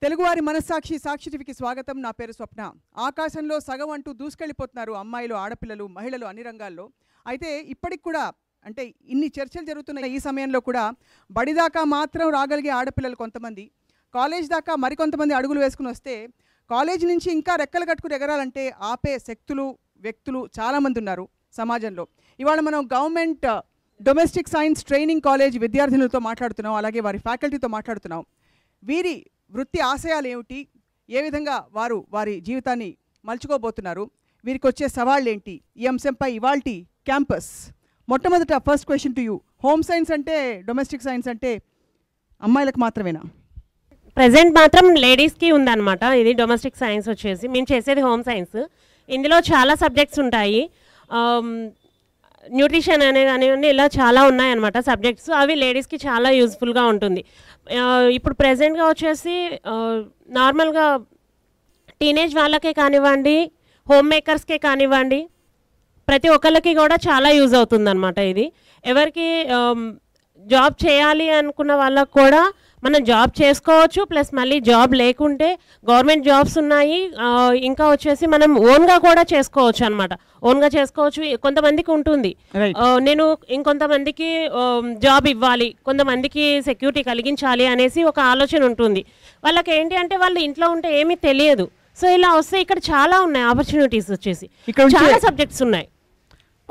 తెలుగువారి మనస్సాక్షి సాక్షి టీవీకి స్వాగతం. నా పేరు స్వప్న. ఆకాశంలో సగం అంటూ దూసుకెళ్ళిపోతున్నారు అమ్మాయిలు, ఆడపిల్లలు, మహిళలు అన్ని రంగాల్లో. అయితే ఇప్పటికి కూడా అంటే ఇన్ని చర్చలు జరుగుతున్న ఈ సమయంలో కూడా బడిదాకా మాత్రం రాగలిగే ఆడపిల్లలు కొంతమంది, కాలేజ్ దాకా మరికొంతమంది అడుగులు వేసుకుని వస్తే కాలేజ్ నుంచి ఇంకా రెక్కలు కట్టుకుని ఎగరాలంటే ఆపే శక్తులు, వ్యక్తులు చాలామంది ఉన్నారు సమాజంలో. ఇవాళ మనం government domestic science training college విద్యార్థులతో మాట్లాడుతున్నాం, అలాగే వారి ఫ్యాకల్టీతో మాట్లాడుతున్నాం. వీరి వృత్తి ఆశయాలు ఏమిటి, ఏ విధంగా వారు వారి జీవితాన్ని మలుచుకోబోతున్నారు, వీరికి వచ్చే సవాళ్ళు ఏంటి, ఈ అంశంపై ఇవాల్టి క్యాంపస్. మొట్టమొదట first question to you. Home science అంటే, డొమెస్టిక్ సైన్స్ అంటే అమ్మాయిలకు మాత్రమేనా? ప్రెజెంట్ మాత్రం లేడీస్కి ఉందన్నమాట. ఇది డొమెస్టిక్ సైన్స్ వచ్చేసి మేము చేసేది హోమ్ సైన్స్. ఇందులో చాలా సబ్జెక్ట్స్ ఉంటాయి. న్యూట్రిషన్ అనే కానివ్వండి, ఇలా చాలా ఉన్నాయన్నమాట సబ్జెక్ట్స్. అవి లేడీస్కి చాలా యూజ్ఫుల్గా ఉంటుంది. ఇప్పుడు ప్రెజెంట్గా వచ్చేసి నార్మల్గా టీనేజ్ వాళ్ళకే కానివ్వండి, హోమ్ మేకర్స్కే కానివ్వండి, ప్రతి ఒక్కరికి కూడా చాలా యూజ్ అవుతుందన్నమాట. ఇది ఎవరికి జాబ్ చేయాలి అనుకున్న వాళ్ళకు కూడా మనం జాబ్ చేసుకోవచ్చు. ప్లస్ మళ్ళీ జాబ్ లేకుంటే గవర్నమెంట్ జాబ్స్ ఉన్నాయి. ఇంకా వచ్చేసి మనం ఓన్గా కూడా చేసుకోవచ్చు అనమాట. ఓన్గా చేసుకోవచ్చు. కొంతమందికి ఉంటుంది, నేను ఇంకొంతమందికి జాబ్ ఇవ్వాలి, కొంతమందికి సెక్యూరిటీ కలిగించాలి అనేసి ఒక ఆలోచన ఉంటుంది. వాళ్ళకి ఏంటి అంటే వాళ్ళు ఇంట్లో ఉంటే ఏమీ తెలియదు. సో ఇలా వస్తే ఇక్కడ చాలా ఉన్నాయి ఆపర్చునిటీస్. వచ్చేసి చాలా సబ్జెక్ట్స్ ఉన్నాయి.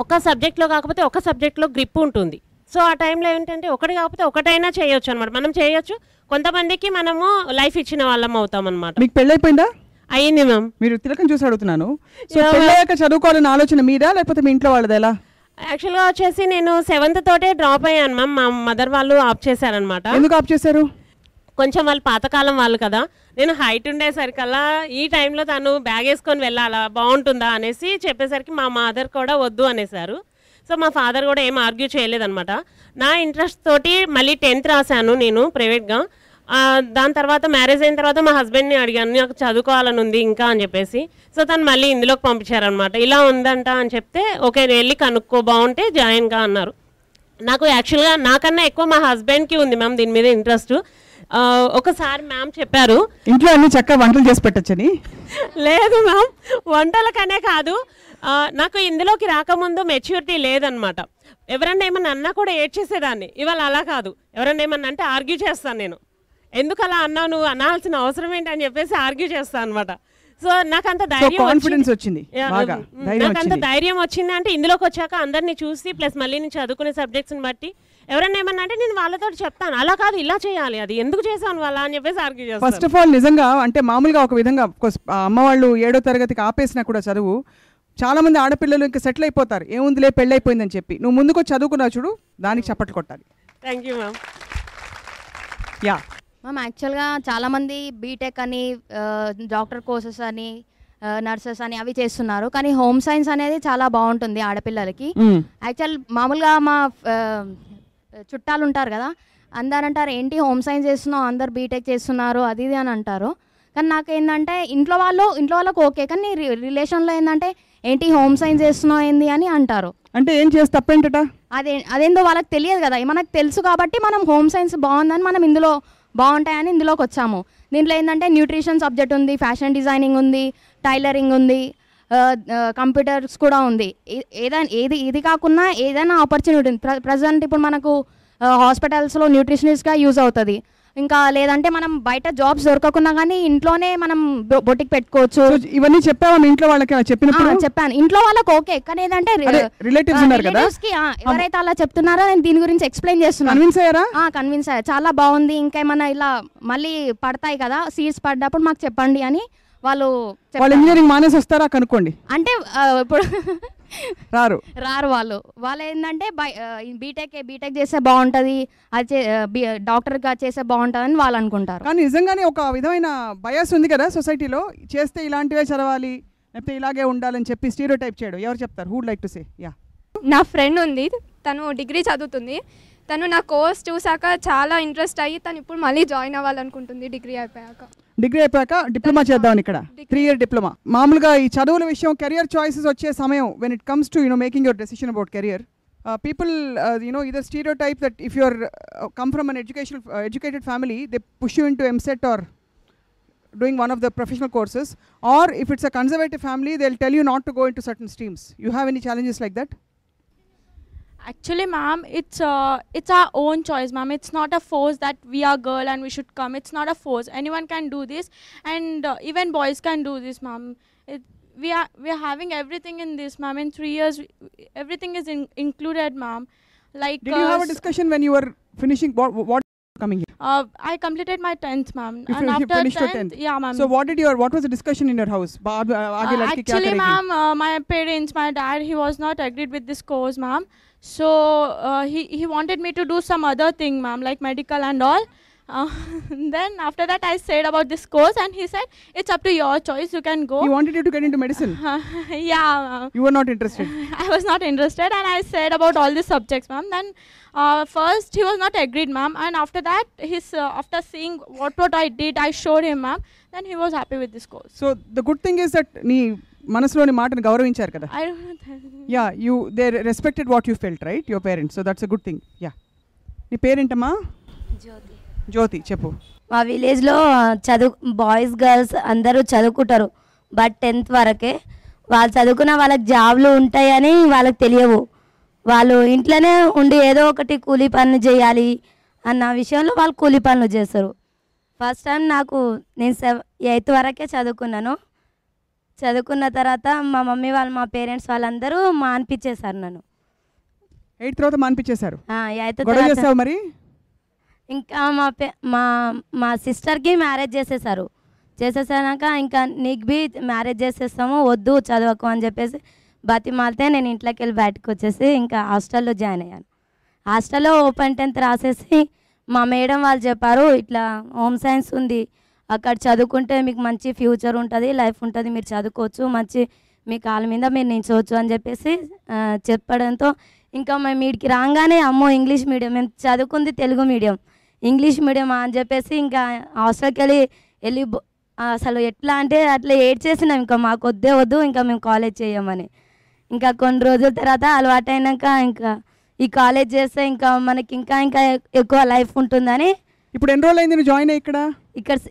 ఒక సబ్జెక్ట్లో కాకపోతే ఒక సబ్జెక్ట్లో గ్రిప్ ఉంటుంది. సో ఆ టైంలో ఏంటంటే ఒకటి కాకపోతే ఒకటైనా చేయొచ్చు అనమాట. మనం చేయొచ్చు. కొంతమందికి మనము లైఫ్ ఇచ్చిన వాళ్ళం అవుతాం అనమాట. మీకు పెళ్ళైపోయిందా? అయ్యింది మ్యామ్. మీరు తిలకం చూసి అడుగుతున్నాను. సో పెళ్ళయ్యాక చదువుకోవాలన్న ఆలోచన మీదా లేకపోతే మీ ఇంట్లో వాళ్ళది? ఎలా? యాక్చువల్గా వచ్చేసి నేను 7th తోటే డ్రాప్ అయ్యాను మ్యామ్. మా మదర్ వాళ్ళు ఆప్ చేశారనమాట. ఎందుకు ఆప్ చేశారు? కొంచెం వాళ్ళు పాతకాలం వాళ్ళు కదా, నేను హైట్ ఉండేసరికల్లా ఈ టైంలో తను బ్యాగ్ వేసుకొని వెళ్ళాలా బాగుంటుందా అనేసి చెప్పేసరికి మా మదర్ కూడా వద్దు అనేసారు. సో మా ఫాదర్ కూడా ఏం ఆర్గ్యూ చేయలేదన్నమాట. నా ఇంట్రెస్ట్ తోటి మళ్ళీ 10th రాశాను నేను ప్రైవేట్గా. దాని తర్వాత మ్యారేజ్ అయిన తర్వాత మా హస్బెండ్ని అడిగాను, నాకు చదువుకోవాలని ఉంది ఇంకా అని చెప్పేసి. సో తను మళ్ళీ ఇందులోకి పంపించారనమాట. ఇలా ఉందంట అని చెప్తే ఓకే వెళ్ళి కనుక్కో బాగుంటే జాయిన్గా అన్నారు. నాకు యాక్చువల్గా నాకన్నా ఎక్కువ మా హస్బెండ్కి ఉంది మ్యామ్ దీని మీద ఇంట్రెస్ట్. ఒకసారి మ్యామ్ చెప్పారు ఇంట్లో అన్ని చక్కగా వంటలు చేసి పెట్టచ్చని. లేదు మ్యామ్, వంటలకనే కాదు, నాకు ఇందులోకి రాకముందు మెచ్యూరిటీ లేదనమాట. ఎవరన్నా ఏమన్నా అన్నా కూడా ఏడ్ చేసేదాన్ని. ఇవాళ అలా కాదు. ఎవరన్నా ఏమన్నా అంటే ఆర్గ్యూ చేస్తాను నేను. ఎందుకు అలా అన్నావు, నువ్వు అనాల్సిన అవసరం ఏంటి అని చెప్పేసి ఆర్గ్యూ చేస్తాను అనమాట. సో నాకంత ధైర్యం వచ్చింది. నాకంత ధైర్యం వచ్చింది అంటే ఇందులోకి వచ్చాక అందరినీ చూసి ప్లస్ మళ్ళీ నేను చదువుకునే సబ్జెక్ట్స్ని బట్టి ఎవరన్నా ఏమన్నా అంటే నేను వాళ్ళతో చెప్తాను, అలా కాదు ఇలా చేయాలి, అది ఎందుకు చేశాను వాళ్ళ అని చెప్పేసి ఆర్గ్యూ చేస్తాను. ఫస్ట్ ఆఫ్ ఆల్ నిజంగా అంటే మామూలుగా ఒక విధంగా అమ్మ వాళ్ళు 7వ తరగతికి ఆపేసినా కూడా చదువు చాలా మంది ఆడపిల్లలు ఇంకా సెటిల్ అయిపోతారు, ఏముందిలే పెళ్ళైపోయిందని చెప్పి. నువ్వు ముందుకు చదువుకున్నావు చూడు, దానికి చప్పట్లు కొట్టాలి. Thank you ma'am. Yeah ma'am, యాక్చువల్గా చాలామంది బీటెక్ అని, డాక్టర్ కోర్సెస్ అని, నర్సెస్ అని అవి చేస్తున్నారు. కానీ హోమ్ సైన్స్ అనేది చాలా బాగుంటుంది ఆడపిల్లలకి. యాక్చువల్ మామూలుగా మా చుట్టాలు ఉంటారు కదా, అందరు అంటారు ఏంటి హోమ్ సైన్స్ చేస్తున్నావు, అందరు బీటెక్ చేస్తున్నారు అది ఇది అని అంటారు. కానీ నాకు ఏంటంటే ఇంట్లో వాళ్ళకు ఓకే, కానీ రిలేషన్లో ఏంటంటే ఏంటి హోమ్ సైన్స్ చేస్తున్నావు ఏంది అని అంటారు. అంటే ఏం చేసి తప్పేంటట? అదేందో వాళ్ళకి తెలియదు కదా. మనకు తెలుసు కాబట్టి మనం హోమ్ సైన్స్ బాగుందని మనం ఇందులో బాగుంటాయని ఇందులోకి వచ్చాము. దీంట్లో ఏంటంటే న్యూట్రిషన్ సబ్జెక్ట్ ఉంది, ఫ్యాషన్ డిజైనింగ్ ఉంది, టైలరింగ్ ఉంది, కంప్యూటర్స్ కూడా ఉంది. ఇది కాకుండా ఏదైనా ఆపర్చునిటీ ఉంది. ప్రజెంట్ ఇప్పుడు మనకు హాస్పిటల్స్లో న్యూట్రిషనిస్ట్గా యూజ్ అవుతుంది. ఇంకా లేదంటే మనం బయట జాబ్స్ దొరకకుండా కానీ ఇంట్లోనే మనం బొటిక్ పెట్టుకోవచ్చు. ఇవన్నీ చెప్పావా ఇంట్లో వాళ్ళకి? చెప్పాను ఇంట్లో వాళ్ళకి ఓకే, కానీ ఏదంటే రిలేటివ్స్ కి ఎవరైతే అలా చెప్తున్నారో నేను దీని గురించి ఎక్స్ప్లెయిన్ చేస్తున్నాను. కన్విన్స్ అయ్యారు, చాలా బాగుంది, ఇంకేమన్నా ఇలా మళ్ళీ పడతాయి కదా సీట్స్ పడ్డప్పుడు మాకు చెప్పండి అని వాళ్ళు ఇంజనీరింగ్ మానేసి వస్తారా కనుక్కోండి అంటే ఇప్పుడు రారు వాళ్ళు ఏంటంటే బీటెక్ చేస్తే బాగుంటుంది, అది డాక్టర్గా చేస్తే బాగుంటుంది అని వాళ్ళు అనుకుంటారు. కానీ నిజంగానే ఒక విధమైన బయాస్ ఉంది కదా సొసైటీలో, చేస్తే ఇలాంటివే చదవాలి లేకపోతే ఇలాగే ఉండాలని చెప్పి స్టీరియోటైప్ చేయడం. ఎవరు చెప్తారు? Who like to say? Yeah, నా ఫ్రెండ్ ఉంది, తను డిగ్రీ చదువుతుంది. తను నా కోర్స్ చూసాక చాలా ఇంట్రెస్ట్ అయ్యి తను ఇప్పుడు మళ్ళీ జాయిన్ అవ్వాలనుకుంటుంది డిగ్రీ అయిపోయాక డిప్లొమా చేద్దామని. ఇక్కడ 3 year డిప్లొమా. మామూలుగా ఈ చదువుల విషయం, కెరియర్ చాయిసెస్ వచ్చే సమయం, when it comes to making your decision about career, people either stereotype that if you're come from an educated family, they push you into MSET or doing one of the professional courses, or if it's a conservative family, they'll tell you not to go into certain streams. You have any challenges like that? Actually, ma'am, it's our own choice, ma'am. It's not a force that we are girl and we should come. It's not a force. Anyone can do this, and even boys can do this, ma'am. We are having everything in this, ma'am. In 3 years, everything is included, ma'am. Like, Did you have a discussion when you were finishing? What coming here? I completed my 10th, ma'am. You And after finished your 10th, 10th? yeah, ma'am. So what was the discussion in your house? आगे लड़की क्या Actually, करेगी? ma'am, my parents, my dad, he was not agreed with this course, ma'am. So he wanted me to do some other thing, ma'am, like medical and all. Then after that, I said about this course, and he said it's up to your choice. You can go. He wanted you to get into medicine. Yeah, ma'am. You were not interested. I was not interested, and I said about all these subjects, ma'am. Then first he was not agreed, ma'am, and after that, after seeing what I did, I showed him, ma'am. Then he was happy with this course. So the good thing is that నీ మనసులోని మాటను గౌరవించారు కదా. I don't know. Yeah, they respected what you felt, right? Your parents. So that's a good thing. Yeah. నీ పేరేంటమ్మా? జ్యోతి చెప్పు. మా విలేజ్లో బాయ్స్ గర్ల్స్ అందరూ చదువుకుంటారు, బట్ 10th వరకే. వాళ్ళు చదువుకున్న వాళ్ళకి జాబ్లు ఉంటాయని వాళ్ళకి తెలియవు. వాళ్ళు ఇంట్లోనే ఉండి ఏదో ఒకటి కూలీ పనులు చేయాలి అన్న విషయంలో వాళ్ళు కూలీ పనులు చేస్తారు. ఫస్ట్ టైం నేను 8th వరకే చదువుకున్నాను. చదువుకున్న తర్వాత మా మమ్మీ వాళ్ళు, మా పేరెంట్స్ వాళ్ళందరూ మాన్పించేశారు నన్ను. 8th తర్వాత మాన్పించేశారు. 8th గొడవ తర్వాత చేసావు మరి? ఇంకా మా సిస్టర్కి మ్యారేజ్ చేసేసాక ఇంకా నీకు బి మ్యారేజ్ చేసేస్తాము, వద్దు చదవకు అని చెప్పేసి బతిమాలితే నేను ఇంట్లోకి వెళ్ళి బయటకు వచ్చేసి ఇంకా హాస్టల్లో జాయిన్ అయ్యాను. హాస్టల్లో ఓపెన్ 10th రాసేసి మా మేడం వాళ్ళు చెప్పారు, ఇట్లా హోమ్ సైన్స్ ఉంది, అక్కడ చదువుకుంటే మీకు మంచి ఫ్యూచర్ ఉంటుంది, లైఫ్ ఉంటుంది, మీరు చదువుకోవచ్చు, మంచి మీ కాళ్ళ మీద మీరు నిల్చోవచ్చు అని చెప్పేసి చెప్పడంతో ఇంకా మేము వీడికి రాగానే అమ్మో ఇంగ్లీష్ మీడియం, మేము చదువుకుంది తెలుగు మీడియం, ఇంగ్లీష్ మీడియం అని చెప్పేసి ఇంకా హాస్టల్కి వెళ్ళి అసలు ఎట్లా అంటే అట్లా ఏడ్చేసినాం, ఇంకా మాకు వద్దు ఇంకా మేము కాలేజ్ చేయమని. ఇంకా కొన్ని రోజుల తర్వాత అలవాటైనాక ఇంకా ఈ కాలేజ్ చేస్తే ఇంకా మనకి ఇంకా ఎక్కువ లైఫ్ ఉంటుందని. ఇప్పుడు ఎన్ని రోజులు అయింది నువ్వు జాయిన్ అయ్యి ఇక్కడ?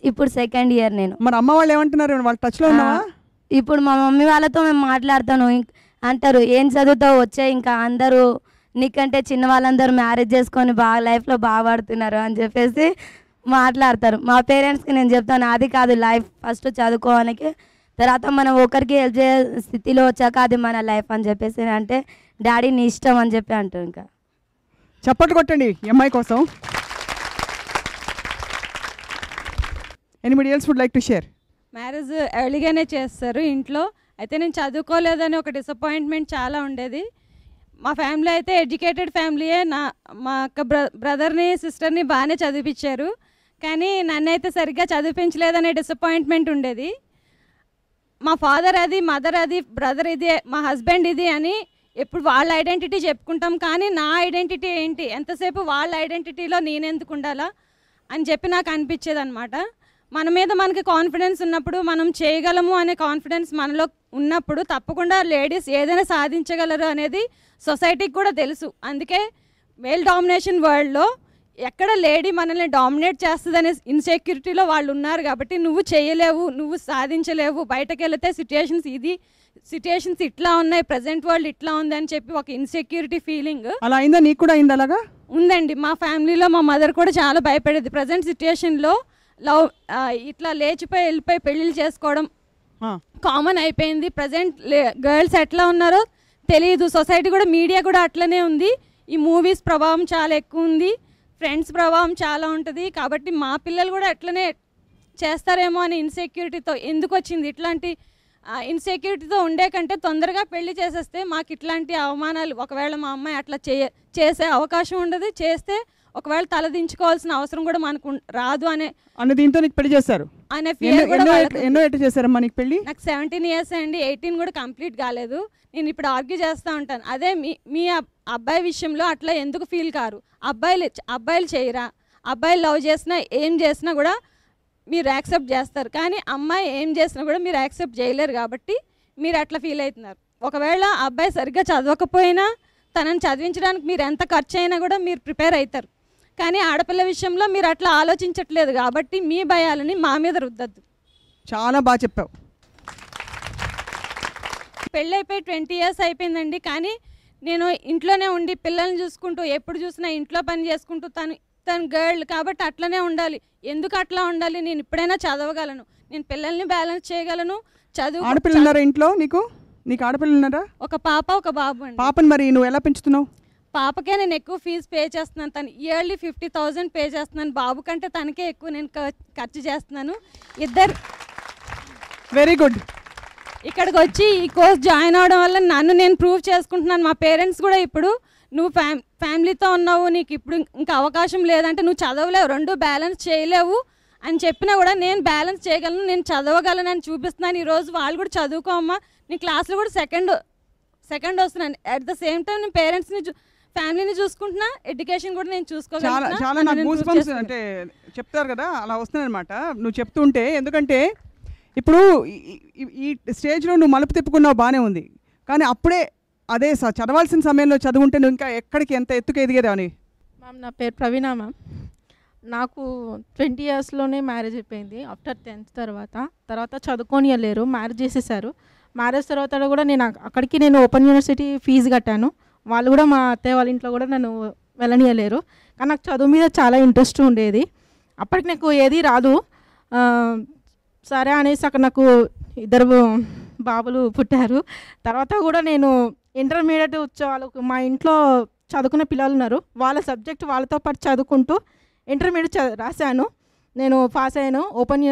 ఇప్పుడు 2nd year నేను. మరి అమ్మ వాళ్ళు ఏమంటున్నారు? వాళ్ళ టచ్లో ఉన్నావా? ఇప్పుడు మా మమ్మీ వాళ్ళతో మేము మాట్లాడతాను, అంటారు ఏం చదువుతావు వచ్చే, ఇంకా అందరూ నీకంటే చిన్న వాళ్ళందరూ మ్యారేజ్ చేసుకొని బాగా లైఫ్లో బాగా పడుతున్నారు అని చెప్పేసి మాట్లాడతారు. మా పేరెంట్స్కి నేను చెప్తాను అది కాదు లైఫ్, ఫస్ట్ చదువుకోవడానికి, తర్వాత మనం ఒకరికి హెల్ప్ చేసే స్థితిలో వచ్చాక అది మన లైఫ్ అని చెప్పేసి అంటే డాడీ నీ ఇష్టం అని చెప్పి అంటారు. ఇంకా చప్పట్లు కొట్టండి ఈ అమ్మాయి కోసం. Anybody else would like to share? Marriage ఎర్లీగానే చేస్తారు ఇంట్లో. అయితే నేను చదువుకోలేదని ఒక డిసప్పాయింట్మెంట్ చాలా ఉండేది. మా ఫ్యామిలీ అయితే ఎడ్యుకేటెడ్ ఫ్యామిలీయే. మా అక్క బ్రదర్ని సిస్టర్ని బాగానే చదివించారు, కానీ నన్నైతే సరిగ్గా చదివించలేదనే డిసప్పాయింట్మెంట్ ఉండేది. మా ఫాదర్ అది, మదర్ అది, బ్రదర్ ఇది, మా హస్బెండ్ ఇది అని ఎప్పుడు వాళ్ళ ఐడెంటిటీ చెప్పుకుంటాం, కానీ నా ఐడెంటిటీ ఏంటి, ఎంతసేపు వాళ్ళ ఐడెంటిటీలో నేనెందుకు ఉండాలా అని చెప్పి నాకు అనిపించేది అనమాట. మన మీద మనకి కాన్ఫిడెన్స్ ఉన్నప్పుడు, మనం చేయగలము అనే కాన్ఫిడెన్స్ మనలో ఉన్నప్పుడు తప్పకుండా లేడీస్ ఏదైనా సాధించగలరు అనేది సొసైటీకి కూడా తెలుసు. అందుకే మేల్ డామినేషన్ వరల్డ్లో ఎక్కడ లేడీ మనల్ని డామినేట్ చేస్తుందనే ఇన్సెక్యూరిటీలో వాళ్ళు ఉన్నారు. కాబట్టి నువ్వు చేయలేవు, నువ్వు సాధించలేవు, బయటకు వెళితే సిచ్యుయేషన్స్ ఇట్లా ఉన్నాయి, ప్రజెంట్ వరల్డ్ ఇట్లా ఉంది అని చెప్పి ఒక ఇన్సెక్యూరిటీ ఫీలింగ్. అలా అయిందా? నీకు కూడా అయింది అలాగా? ఉందండి. మా ఫ్యామిలీలో మా మదర్ కూడా చాలా భయపడేది. ప్రజెంట్ సిచ్యుయేషన్లో ఇట్లా లేచిపోయి వెళ్ళిపోయి పెళ్ళిళ్ళు చేసుకోవడం కామన్ అయిపోయింది. ప్రజెంట్ గర్ల్స్ ఎట్లా ఉన్నారో తెలియదు. సొసైటీ కూడా, మీడియా కూడా అట్లనే ఉంది. ఈ మూవీస్ ప్రభావం చాలా ఎక్కువ ఉంది, ఫ్రెండ్స్ ప్రభావం చాలా ఉంటుంది. కాబట్టి మా పిల్లలు కూడా అట్లనే చేస్తారేమో అని ఇన్సెక్యూరిటీతో, ఎందుకు వచ్చింది ఇట్లాంటి ఇన్సెక్యూరిటీతో ఉండే కంటే తొందరగా పెళ్లి చేసేస్తే మాకు ఇట్లాంటి అవమానాలు, ఒకవేళ మా అమ్మాయి అట్లా చేసే అవకాశం ఉండదు, చేస్తే ఒకవేళ తలదించుకోవాల్సిన అవసరం కూడా మనకు రాదు అనే దీంతో నీకు పెళ్లి చేశారు అనే ఫియర్ కూడా. ఎన్నో ఎట్లా చేశారమ్మా నీకు పెళ్లి? నాకు 17 years అండి, 18 కూడా కంప్లీట్ కాలేదు. నేను ఇప్పుడు ఆర్గ్యూ చేస్తూ ఉంటాను, అదే మీ అబ్బాయి విషయంలో అట్లా ఎందుకు ఫీల్ కారు? అబ్బాయిలు చేయరా? అబ్బాయిలు లవ్ చేసినా ఏం చేసినా కూడా మీరు యాక్సెప్ట్ చేస్తారు, కానీ అమ్మాయి ఏం చేసినా కూడా మీరు యాక్సెప్ట్ చేయలేరు. కాబట్టి మీరు అట్లా ఫీల్ అవుతున్నారు. ఒకవేళ అబ్బాయి సరిగ్గా చదవకపోయినా తనని చదివించడానికి మీరు ఎంత ఖర్చు అయినా కూడా మీరు ప్రిపేర్ అవుతారు. కానీ ఆడపిల్ల విషయంలో మీరు అట్లా ఆలోచించట్లేదు, కాబట్టి మీ భయాలని మా మీద రుద్దద్దు. చాలా బాగా చెప్పావు. పెళ్ళైపోయి 20 years అయిపోయిందండి. కానీ నేను ఇంట్లోనే ఉండి పిల్లల్ని చూసుకుంటూ ఎప్పుడు చూసినా ఇంట్లో పని చేసుకుంటూ తను గర్ల్ కాబట్టి అట్లనే ఉండాలి. ఎందుకు అట్లా ఉండాలి? నేను ఇప్పుడైనా చదవగలను, నేను పిల్లల్ని బ్యాలెన్స్ చేయగలను. ఆడపిల్లలు ఉన్నారా ఇంట్లో? నీకు ఆడపిల్లలు ఉన్నారా? ఒక పాప ఒక బాబు అండి. పాపని మరి నువ్వు ఎలా పెంచుతున్నావు? పాపకే నేను ఎక్కువ ఫీజు పే చేస్తున్నాను. తను ఇయర్లీ 50,000 పే చేస్తున్నాను. బాబు కంటే తనకే ఎక్కువ నేను ఖర్చు చేస్తున్నాను. ఇద్దరు వెరీ గుడ్. ఇక్కడికి వచ్చి ఈ కోర్స్ జాయిన్ అవ్వడం వల్ల నన్ను నేను ప్రూవ్ చేసుకుంటున్నాను. మా పేరెంట్స్ కూడా ఇప్పుడు నువ్వు ఫ్యామిలీతో ఉన్నావు, నీకు ఇప్పుడు ఇంకా అవకాశం లేదంటే నువ్వు చదవలేవు, రెండు బ్యాలెన్స్ చేయలేవు అని చెప్పినా కూడా నేను బ్యాలెన్స్ చేయగలను, నేను చదవగలను అని చూపిస్తున్నాను. ఈరోజు వాళ్ళు కూడా చదువుకోమ్మా, నీ క్లాస్లో కూడా సెకండ్ వస్తున్నాను. అట్ ద సేమ్ టైం నేను పేరెంట్స్ని ఫ్యామిలీని చూసుకుంటున్నా, ఎడ్యుకేషన్ కూడా నేను చూసుకోగలను. చాలా నాకు గూస్ బంప్స్ అంటే చెప్తారు కదా అలా వస్తున్నాయన్నమాట నువ్వు చెప్తుంటే. ఎందుకంటే ఇప్పుడు ఈ స్టేజ్లో నువ్వు మలుపు తిప్పుకున్నావు బాగానే ఉంది, కానీ అప్పుడే అదే చదవాల్సిన సమయంలో చదువుంటే నువ్వు ఇంకా ఎక్కడికి ఎంత ఎత్తుకు ఎదిగేదాని. మ్యామ్ నా పేరు ప్రవీణ మ్యామ్. నాకు 20 yearsలోనే మ్యారేజ్ అయిపోయింది. ఆఫ్టర్ 10th తర్వాత చదువుకోనియలేరు, మ్యారేజ్ చేసేసారు. మ్యారేజ్ తర్వాత కూడా నేను ఓపెన్ యూనివర్సిటీ ఫీజు కట్టాను. వాళ్ళు కూడా మా అత్తయ్య వాళ్ళ ఇంట్లో కూడా నన్ను వెళ్ళనియలేరు. కానీ నాకు చదువు మీద చాలా ఇంట్రెస్ట్ ఉండేది. అప్పటికి నాకు ఏది రాదు. సరే అనేసి అక్కడ నాకు 2 బాబులు పుట్టారు. తర్వాత కూడా నేను ఇంటర్మీడియట్ వచ్చే వాళ్ళకు మా ఇంట్లో చదువుకునే పిల్లలు ఉన్నారు, వాళ్ళ సబ్జెక్ట్ వాళ్ళతో పాటు చదువుకుంటూ ఇంటర్మీడియట్ రాశాను. నేను పాస్ అయ్యాను ఓపెన్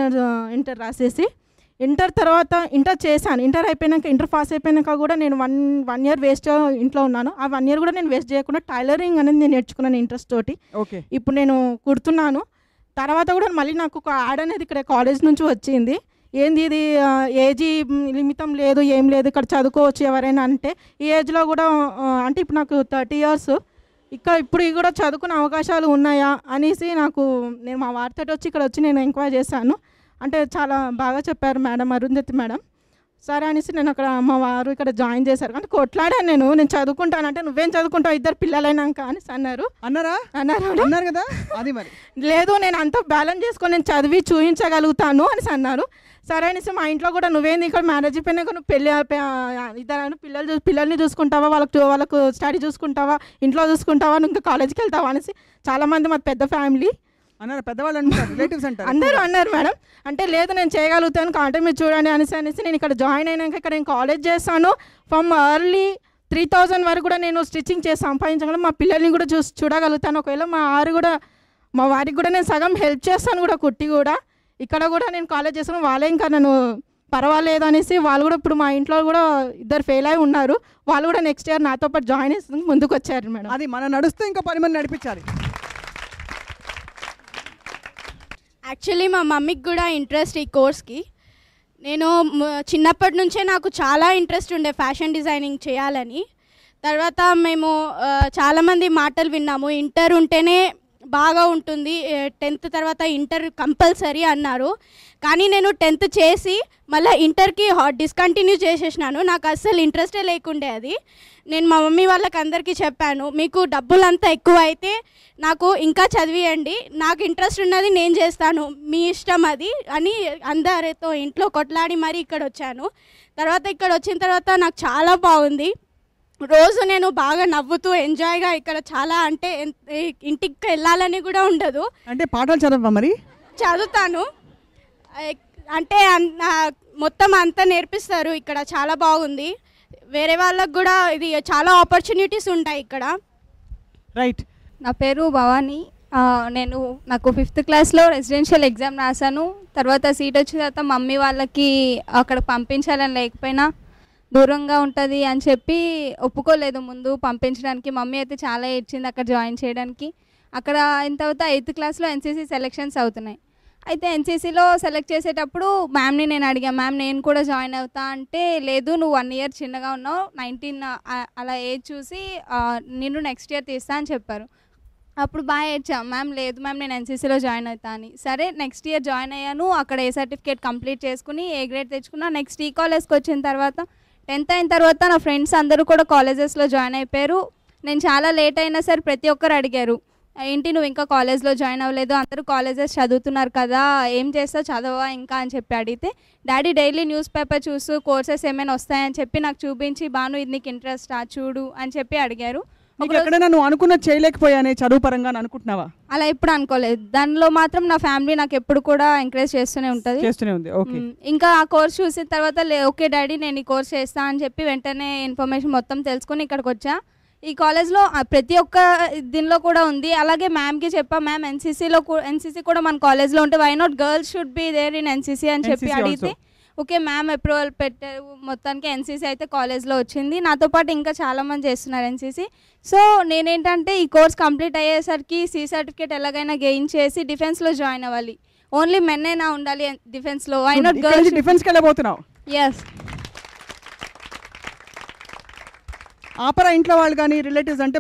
ఇంటర్ రాసేసి. ఇంటర్ తర్వాత ఇంటర్ చేశాను. ఇంటర్ అయిపోయాక ఇంటర్ పాస్ అయిపోయాక కూడా నేను వన్ ఇయర్ వేస్ట్ ఇంట్లో ఉన్నాను. ఆ 1 year కూడా నేను వేస్ట్ చేయకుండా టైలరింగ్ అనేది నేను నేర్చుకున్నాను ఇంట్రెస్ట్ తోటి. ఓకే, ఇప్పుడు నేను కుడుతున్నాను. తర్వాత కూడా మళ్ళీ నాకు ఒక యాడ్ అనేది ఇక్కడ కాలేజ్ నుంచి వచ్చింది. ఏంది ఇది ఏజీ లిమితం లేదు, ఏం లేదు, ఇక్కడ చదువుకోవచ్చు ఎవరైనా అంటే. ఈ ఏజ్లో కూడా అంటే ఇప్పుడు నాకు 30 years, ఇప్పుడు కూడా చదువుకునే అవకాశాలు ఉన్నాయా అనేసి నేను మా వారితో వచ్చి నేను ఎంక్వైరీ చేశాను. అంటే చాలా బాగా చెప్పారు మేడం, అరుంధతి మేడం. సరే అనేసి నేను అక్కడ మా వారు ఇక్కడ జాయిన్ చేశారు. అంటే కొట్లాడాను నేను చదువుకుంటానంటే నువ్వేం చదువుకుంటావు 2 పిల్లలైనాక అనేసి అన్నారు కదా. అది మరి లేదు, నేను అంతా బ్యాలెన్స్ చేసుకొని నేను చదివి చూపించగలుగుతాను అనేసి అన్నారు. సరే అనేసి మా ఇంట్లో కూడా నువ్వేంది ఇక్కడ మ్యారేజ్ అయిపోయినాక నువ్వు పిల్లల్ని చూసుకుంటావా, వాళ్ళకు స్టడీ చూసుకుంటావా, ఇంట్లో చూసుకుంటావా, నువ్వు ఇంకా కాలేజీకి వెళ్తావా అనేసి చాలామంది మా పెద్ద ఫ్యామిలీ అన్నారు, పెద్దవాళ్ళు అంటారు, రిలేటివ్స్ అంటారు, అందరూ అన్నారు మేడం. అంటే లేదు నేను చేయగలుగుతాను, కాంటే మీరు చూడండి అనేసి నేను ఇక్కడ జాయిన్ అయినాక ఇక్కడ నేను కాలేజ్ చేస్తాను. ఫ్రమ్ ఎర్లీ 3,000 వరకు కూడా నేను స్టిచ్చింగ్ చేసి సంపాదించగలను. మా పిల్లల్ని కూడా చూడగలుగుతాను. ఒకవేళ మా వారికి కూడా నేను సగం హెల్ప్ చేస్తాను కూడా, కుట్టి కూడా. ఇక్కడ కూడా నేను కాలేజ్ చేస్తాను, వాళ్ళే ఇంకా నన్ను పర్వాలేదు అనేసి వాళ్ళు కూడా ఇప్పుడు మా ఇంట్లో కూడా 2 ఫెయిల్ అయి ఉన్నారు. వాళ్ళు కూడా నెక్స్ట్ ఇయర్ నాతో పాటు జాయిన్ చేసి ముందుకు వచ్చారు మేడం. అది మనం నడుస్తూ ఇంకా 10 మంది నడిపించాలి. యాక్చువల్లీ మా మమ్మీకి కూడా ఇంట్రెస్ట్ ఈ కోర్స్కి. నేను చిన్నప్పటి నుంచే నాకు చాలా ఇంట్రెస్ట్ ఉండే ఫ్యాషన్ డిజైనింగ్ చేయాలని. తర్వాత మేము చాలామంది మాటలు విన్నాము, ఇంటర్ ఉంటేనే బాగా ఉంటుంది, 10th తర్వాత ఇంటర్ కంపల్సరీ అన్నారు. కానీ నేను 10th చేసి మళ్ళీ ఇంటర్కి డిస్కంటిన్యూ చేసేసినాను. నాకు అస్సలు ఇంట్రెస్టే లేకుండే అది. నేను మా మమ్మీ వాళ్ళకి అందరికీ చెప్పాను, మీకు డబ్బులంతా ఎక్కువ అయితే నాకు ఇంకా చదివియండి, నాకు ఇంట్రెస్ట్ ఉన్నది నేను చేస్తాను, మీ ఇష్టం అది అని అందరితో ఇంట్లో కొట్లాడి మరీ ఇక్కడ వచ్చాను. తర్వాత ఇక్కడ వచ్చిన తర్వాత నాకు చాలా బాగుంది. రోజు నేను బాగా నవ్వుతూ ఎంజాయ్గా ఇక్కడ చాలా, అంటే ఇంటికి వెళ్ళాలని కూడా ఉండదు. అంటే పాఠాలు చదవవా మరి? చదువుతాను, అంటే మొత్తం అంతా నేర్పిస్తారు ఇక్కడ, చాలా బాగుంది. వేరే వాళ్ళకు కూడా ఇది చాలా ఆపర్చునిటీస్ ఉంటాయి ఇక్కడ. రైట్. నా పేరు భవానీ. నాకు 5th క్లాస్లో రెసిడెన్షియల్ ఎగ్జామ్ రాశాను. తర్వాత సీట్ వచ్చిన తర్వాత మమ్మీ వాళ్ళకి అక్కడ పంపించాలని లేకపోయినా దూరంగా ఉంటుంది అని చెప్పి ఒప్పుకోలేదు ముందు పంపించడానికి. మమ్మీ అయితే చాలా ఏడ్చింది అక్కడ జాయిన్ చేయడానికి. అక్కడ అయిన తర్వాత 8th క్లాస్లో ఎన్సీసీ సెలెక్షన్స్ అవుతున్నాయి. అయితే ఎన్సీసీలో సెలెక్ట్ చేసేటప్పుడు మ్యామ్ని నేను అడిగాను, మ్యామ్ నేను కూడా జాయిన్ అవుతా అంటే, లేదు నువ్వు 1 year చిన్నగా ఉన్నావు, 19 అలా ఏజ్ చూసి నిన్ను నెక్స్ట్ ఇయర్ తీస్తా అని చెప్పారు. అప్పుడు బాగా ఏడ్చాం, మ్యామ్ లేదు మ్యామ్ నేను ఎన్సీసీలో జాయిన్ అవుతా అని. సరే నెక్స్ట్ ఇయర్ జాయిన్ అయ్యాను. అక్కడ ఏ సర్టిఫికేట్ కంప్లీట్ చేసుకుని ఏ గ్రేడ్ తెచ్చుకున్నా. నెక్స్ట్ ఈ కాలేజ్కి వచ్చిన తర్వాత 10th అయిన తర్వాత నా ఫ్రెండ్స్ అందరూ కూడా కాలేజెస్లో జాయిన్ అయిపోయారు. నేను చాలా లేట్ అయినా సరే ప్రతి ఒక్కరు అడిగారు, ఏంటి నువ్వు ఇంకా కాలేజ్లో జాయిన్ అవ్వలేదు, అందరూ కాలేజెస్ చదువుతున్నారు కదా, ఏం చేస్తావు చదవా ఇంకా అని చెప్పి అడిగితే డాడీ డైలీ న్యూస్ పేపర్ చూస్తూ కోర్సెస్ ఏమైనా వస్తాయని చెప్పి నాకు చూపించి బాను ఇది నీకు ఇంట్రెస్టా చూడు అని చెప్పి అడిగారు. ఎక్కడైనా నువ్వు అనుకున్నది చేయలేకపోయానే చదువు పరంగా అనుకుంటున్నావా? అలా ఎప్పుడు అనుకోలేదు. దానిలో మాత్రం నా ఫ్యామిలీ నాకు ఎప్పుడు కూడా ఎంకరేజ్ చేస్తూనే ఉంటుంది. ఇంకా ఆ కోర్స్ చూసిన తర్వాత ఓకే డాడీ నేను ఈ కోర్స్ చేస్తా అని చెప్పి వెంటనే ఇన్ఫర్మేషన్ మొత్తం తెలుసుకొని ఇక్కడికి వచ్చా. ఈ కాలేజ్లో ప్రతి ఒక్క దీనిలో కూడా ఉంది. అలాగే మ్యామ్కి చెప్పా, మ్యామ్ ఎన్సీసీ కూడా మన కాలేజ్లో ఉంటే why not girls should be there in NCC అని చెప్పి అడిగితే ఓకే మ్యామ్ అప్రూవల్ పెట్టారు. మొత్తానికి ఎన్సీసీ అయితే కాలేజ్లో వచ్చింది. నాతో పాటు ఇంకా చాలామంది చేస్తున్నారు ఎన్సీసీ. సో నేనేంటంటే ఈ కోర్స్ కంప్లీట్ అయ్యేసరికి సి సర్టిఫికేట్ ఎలాగైనా గెయిన్ చేసి డిఫెన్స్లో జాయిన్ అవ్వాలి. ఓన్లీ మెన్ అయినా ఉండాలి డిఫెన్స్లో, వై నాట్ గర్ల్స్? డిఫెన్స్కి వెళ్ళబోతున్నావు? ఎస్. ఆపరా ఇంట్లో వాళ్ళు కానీ రిలేటివ్స్ అంటే